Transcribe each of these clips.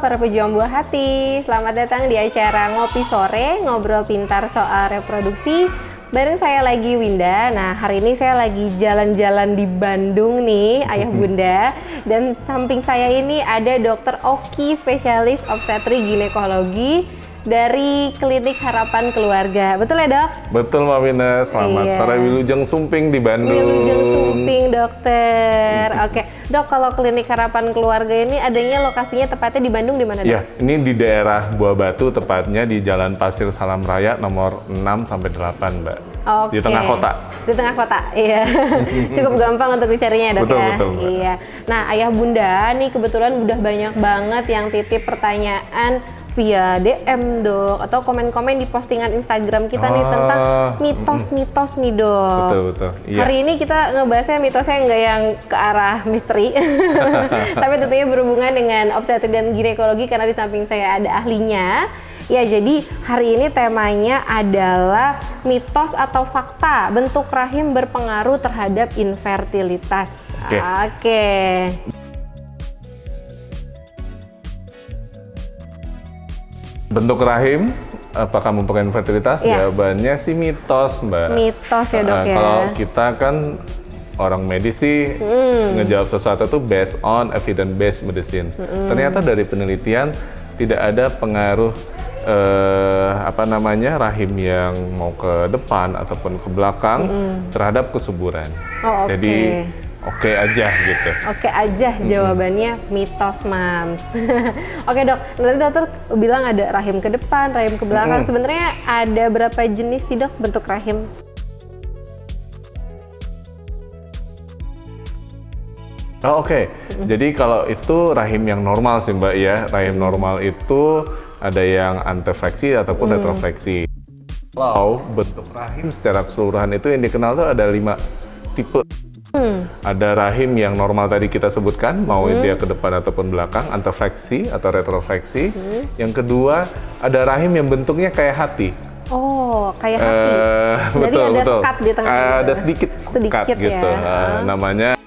para pejuang buah hati, selamat datang di acara Ngopi Sore, ngobrol pintar soal reproduksi. Bareng saya lagi Winda. Nah, hari ini saya lagi jalan-jalan di Bandung nih, Ayah Bunda. Dan samping saya ini ada Dr. Oki, spesialis obstetri ginekologi dari Klinik Harapan Keluarga. Betul ya, Dok? Betul, Mbak Winda. Selamat sore Wilujeng Sumping di Bandung. Wilujeng Sumping, dokter. Oke, Dok, kalau Klinik Harapan Keluarga ini adanya lokasinya tepatnya di Bandung di mana, Dok? Ya, ini di daerah Buah Batu, tepatnya di Jalan Pasir Salam Raya nomor 6-8, Mbak. Oke. Di tengah kota. Di tengah kota, iya. Cukup gampang untuk dicarinya, Dok. Betul, ya. betul, Mbak. Iya. Nah, Ayah Bunda nih kebetulan udah banyak banget yang titip pertanyaan via DM, Dok, atau komen-komen di postingan Instagram kita nih tentang mitos-mitos nih, Dok. Betul. Iya. Hari ini kita ngebahasnya mitosnya nggak yang ke arah misteri, tapi tentunya berhubungan dengan obstetri dan ginekologi karena di samping saya ada ahlinya. Ya, jadi hari ini temanya adalah mitos atau fakta bentuk rahim berpengaruh terhadap infertilitas. Oke. Bentuk rahim, apakah mempengaruhi fertilitas? Iya. Jawabannya sih mitos, Mbak. Mitos ya, Dok, ya. Kalau kita kan orang medis sih ngejawab sesuatu tuh based on evidence-based medicine. Ternyata dari penelitian tidak ada pengaruh rahim yang mau ke depan ataupun ke belakang terhadap kesuburan. Oh, oke. Jadi oke aja gitu. Oke aja jawabannya mitos, Mams. Oke, Dok, nanti dokter bilang ada rahim ke depan, rahim ke belakang. Sebenarnya ada berapa jenis sih, Dok, bentuk rahim? Oh, oke. Jadi kalau itu rahim yang normal sih, Mbak, ya. Rahim normal itu ada yang antefleksi ataupun retrofleksi. Kalau bentuk rahim secara keseluruhan itu yang dikenal tuh ada 5 tipe. Ada rahim yang normal tadi kita sebutkan, mau dia ke depan ataupun belakang, antefleksi atau retrofleksi. Yang kedua, ada rahim yang bentuknya kayak hati. Oh, kayak hati. Jadi ada sekat di tengah. Ada sedikit sekat gitu. Ya. Namanya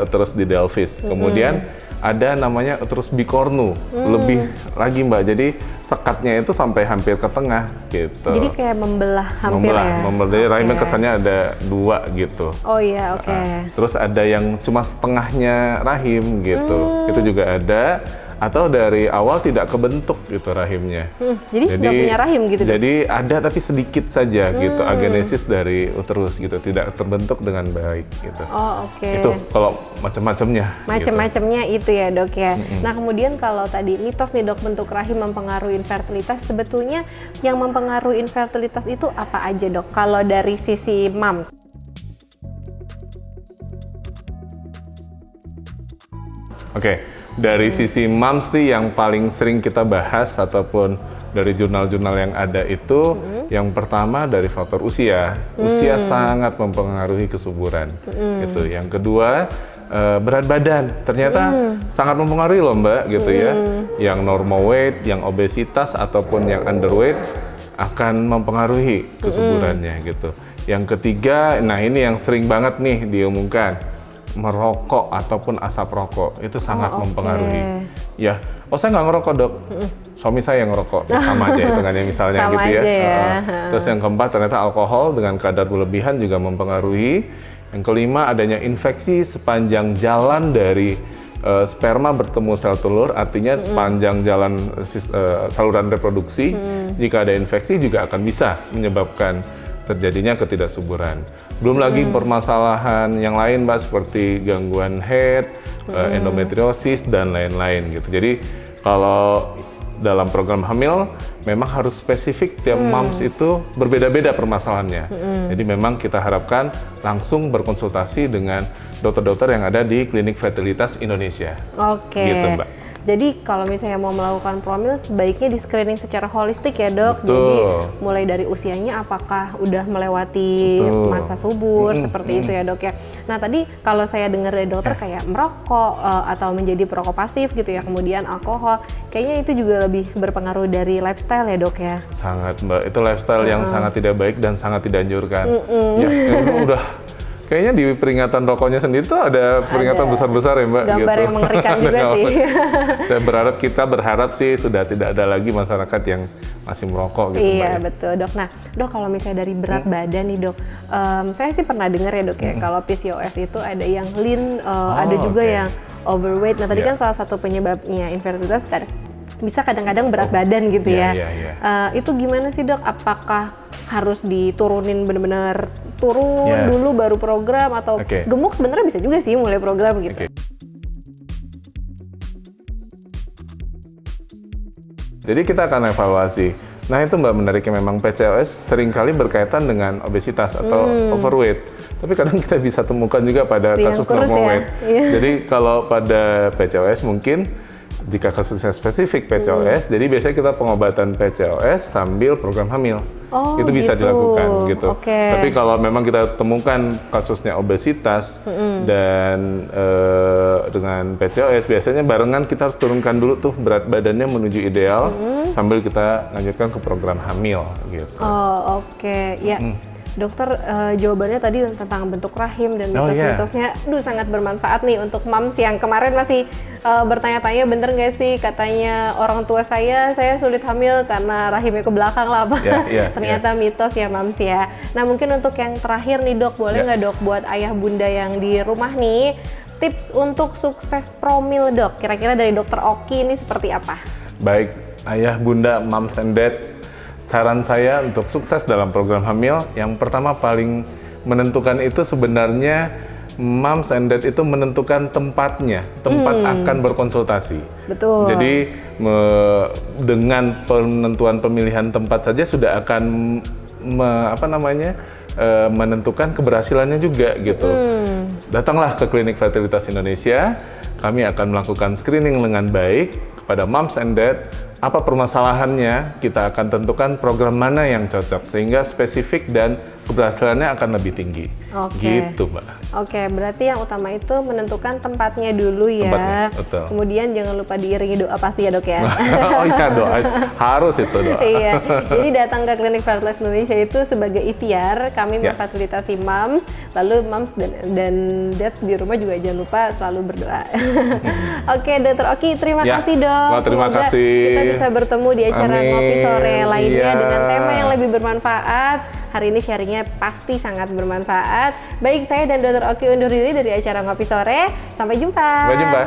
uterus didelphys. Kemudian ada namanya uterus bicornu, lebih lagi, Mbak. Jadi sekatnya itu sampai hampir ke tengah gitu. Jadi kayak membelah hampir ya. Jadi rahimnya kesannya ada 2 gitu. Oh iya, oke. Terus ada yang cuma setengahnya rahim gitu. Itu juga ada. Atau dari awal tidak kebentuk gitu rahimnya. Jadi nggak punya rahim gitu. Jadi ada tapi sedikit saja gitu, agenesis dari uterus gitu, tidak terbentuk dengan baik gitu. Oh, oke. Itu kalau macam-macamnya. Macam-macamnya itu ya, Dok, ya. Nah, kemudian kalau tadi mitos nih, Dok, bentuk rahim mempengaruhi infertilitas, sebetulnya yang mempengaruhi infertilitas itu apa aja, Dok? Kalau dari sisi Mams. Oke, dari sisi moms nih yang paling sering kita bahas ataupun dari jurnal-jurnal yang ada itu, yang pertama dari faktor usia. Usia sangat mempengaruhi kesuburan. Gitu. Yang kedua, berat badan. Ternyata sangat mempengaruhi loh, Mbak, gitu ya. Yang normal weight, yang obesitas ataupun yang underweight akan mempengaruhi kesuburannya gitu. Yang ketiga, nah ini yang sering banget nih diumumkan. Merokok ataupun asap rokok itu sangat mempengaruhi. Ya, saya nggak ngerokok, Dok. Suami saya yang ngerokok, ya sama aja hitungannya misalnya Sama gitu ya. aja ya. Terus yang keempat ternyata alkohol dengan kadar berlebihan juga mempengaruhi. Yang kelima adanya infeksi sepanjang jalan dari sperma bertemu sel telur, artinya sepanjang jalan saluran reproduksi. Jika ada infeksi juga akan bisa menyebabkan terjadinya ketidaksuburan. Belum lagi permasalahan yang lain, Mbak, seperti gangguan head, endometriosis, dan lain-lain gitu. Jadi kalau dalam program hamil memang harus spesifik, tiap moms itu berbeda-beda permasalahannya. Jadi memang kita harapkan langsung berkonsultasi dengan dokter-dokter yang ada di Klinik Fertilitas Indonesia. Oke. Gitu, Mbak. Jadi kalau misalnya mau melakukan promil sebaiknya di screening secara holistik ya, Dok. Betul. Jadi mulai dari usianya apakah udah melewati masa subur seperti itu ya, Dok, ya. Nah, tadi kalau saya dengar dari dokter kayak merokok atau menjadi perokok pasif gitu ya, kemudian alkohol, kayaknya itu juga lebih berpengaruh dari lifestyle ya, Dok, ya. Sangat, Mbak. Itu lifestyle yang sangat tidak baik dan sangat tidak anjurkan. Ya, memang udah Kayaknya di peringatan rokoknya sendiri tuh ada peringatan besar-besar ya Mbak. Gambar gitu. yang mengerikan juga sih. Saya berharap sih sudah tidak ada lagi masyarakat yang masih merokok gitu Mbak. Iya Ya. betul dok. Nah dok kalau misalnya dari berat badan nih dok, saya sih pernah dengar ya dok ya kalau PCOS itu ada yang lean, ada juga oke. yang overweight. Nah tadi Iya. kan salah satu penyebabnya infertilitas bisa kadang-kadang berat badan gitu ya. Iya. Itu gimana sih dok? Apakah harus diturunin benar-benar turun Iya. dulu baru program atau Oke. gemuk sebenarnya bisa juga sih mulai program gitu. Oke. Jadi kita akan evaluasi. Nah itu Mbak menariknya memang PCOS seringkali berkaitan dengan obesitas atau overweight. Tapi kadang kita bisa temukan juga pada Yang kasus kurus normal ya? weight. Iya. Jadi kalau pada PCOS mungkin jika kasusnya spesifik PCOS, jadi biasanya kita pengobatan PCOS sambil program hamil. Oh, Itu bisa gitu. dilakukan gitu. Oke. Tapi kalau memang kita temukan kasusnya obesitas dan dengan PCOS, biasanya barengan kita harus turunkan dulu tuh berat badannya menuju ideal sambil kita lanjutkan ke program hamil gitu. Oh oke, ya dokter jawabannya tadi tentang bentuk rahim dan Oh, iya. mitos-mitosnya, sangat bermanfaat nih untuk moms yang kemarin masih bertanya-tanya bener nggak sih katanya orang tua saya sulit hamil karena rahimnya ke belakang lah apa. Iya. Ternyata mitos ya moms ya. Nah mungkin untuk yang terakhir nih dok, boleh nggak dok buat ayah bunda yang di rumah nih tips untuk sukses promil dok? Kira-kira dari dokter Oki ini seperti apa? Baik, ayah, bunda, moms and dads, saran saya untuk sukses dalam program hamil, yang pertama paling menentukan itu sebenarnya moms and dad itu menentukan tempatnya, tempat akan berkonsultasi. Betul. Jadi dengan penentuan pemilihan tempat saja sudah akan menentukan keberhasilannya juga gitu. Datanglah ke Klinik Fertilitas Indonesia, kami akan melakukan screening dengan baik kepada moms and dad. Apa permasalahannya, kita akan tentukan program mana yang cocok sehingga spesifik dan keberhasilannya akan lebih tinggi. Oke. Gitu, Mbak. Oke, berarti yang utama itu menentukan tempatnya dulu ya. Tempatnya, betul. Kemudian jangan lupa diiringi doa pasti ya dok ya. Oh iya, doa harus itu doa. Iya, jadi datang ke Klinik Fertilitas Indonesia itu sebagai ikhtiar, kami Ya. memfasilitasi moms, lalu moms dan dad di rumah juga jangan lupa selalu berdoa. Oke, Dr. Oki, terima Ya. kasih dok. Wah, terima Semoga kasih. kita bisa bertemu di acara Amin. Ngopi Sore lainnya Iya. dengan tema yang lebih bermanfaat. Hari ini sharingnya pasti sangat bermanfaat. Baik, saya dan Dr. Oki undur diri dari acara Ngopi Sore. Sampai jumpa. Sampai jumpa.